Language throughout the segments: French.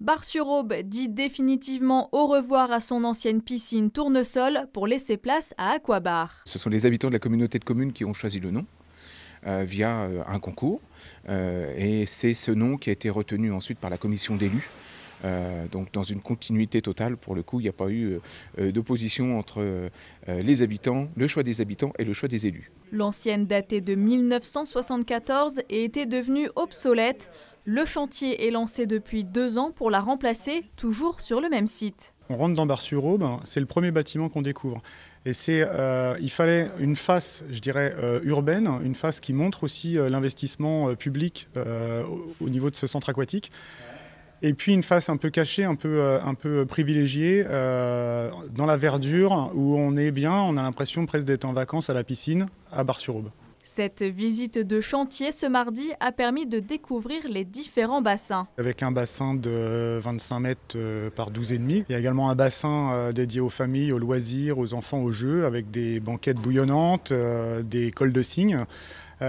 Bar-sur-Aube dit définitivement au revoir à son ancienne piscine Tournesol pour laisser place à Aquabar. Ce sont les habitants de la communauté de communes qui ont choisi le nom via un concours. Et c'est ce nom qui a été retenu ensuite par la commission d'élus. Donc dans une continuité totale, pour le coup, il n'y a pas eu d'opposition entre les habitants, le choix des habitants et le choix des élus. L'ancienne datait de 1974 et était devenue obsolète. Le chantier est lancé depuis 2 ans pour la remplacer, toujours sur le même site. On rentre dans Bar-sur-Aube, c'est le premier bâtiment qu'on découvre. Et il fallait une face, je dirais, urbaine, une face qui montre aussi l'investissement public au niveau de ce centre aquatique. Et puis une face un peu cachée, un peu privilégiée, dans la verdure, où on est bien, on a l'impression presque d'être en vacances à la piscine, à Bar-sur-Aube. Cette visite de chantier ce mardi a permis de découvrir les différents bassins. Avec un bassin de 25 mètres par 12,5. Il y a également un bassin dédié aux familles, aux loisirs, aux enfants, aux jeux, avec des banquettes bouillonnantes, des cols de cygne. Il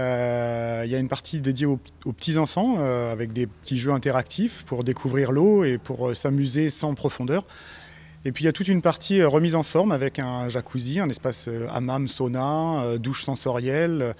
y a une partie dédiée aux petits-enfants, avec des petits jeux interactifs pour découvrir l'eau et pour s'amuser sans profondeur. Et puis il y a toute une partie remise en forme avec un jacuzzi, un espace hammam, sauna, douche sensorielle.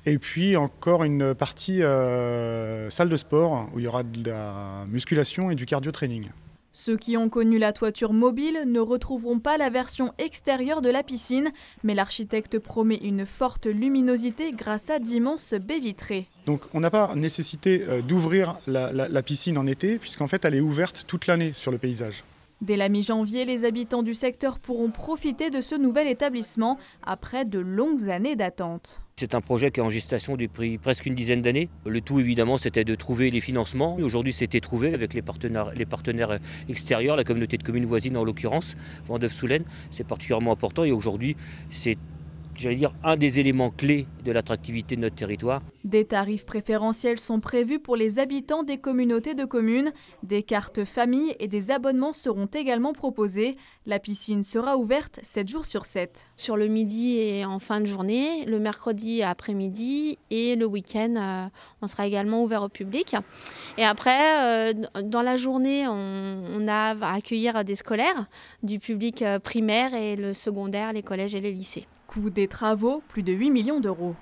Et puis encore une partie salle de sport où il y aura de la musculation et du cardio-training. Ceux qui ont connu la toiture mobile ne retrouveront pas la version extérieure de la piscine, mais l'architecte promet une forte luminosité grâce à d'immenses baies vitrées. Donc on n'a pas nécessité d'ouvrir la piscine en été, puisqu'en fait elle est ouverte toute l'année sur le paysage. Dès la mi-janvier, les habitants du secteur pourront profiter de ce nouvel établissement après de longues années d'attente. C'est un projet qui est en gestation depuis presque une dizaine d'années. Le tout évidemment c'était de trouver les financements. Aujourd'hui c'était trouvé avec les partenaires extérieurs, la communauté de communes voisines en l'occurrence, Vendœuvre-Soulaine. C'est particulièrement important et aujourd'hui c'est, j'allais dire, un des éléments clés de l'attractivité de notre territoire. Des tarifs préférentiels sont prévus pour les habitants des communautés de communes. Des cartes famille et des abonnements seront également proposés. La piscine sera ouverte 7 jours sur 7. Sur le midi et en fin de journée, le mercredi après-midi et le week-end, on sera également ouvert au public. Et après, dans la journée, on a à accueillir des scolaires, du public primaire et le secondaire, les collèges et les lycées. Coût des travaux, plus de 8 millions d'euros.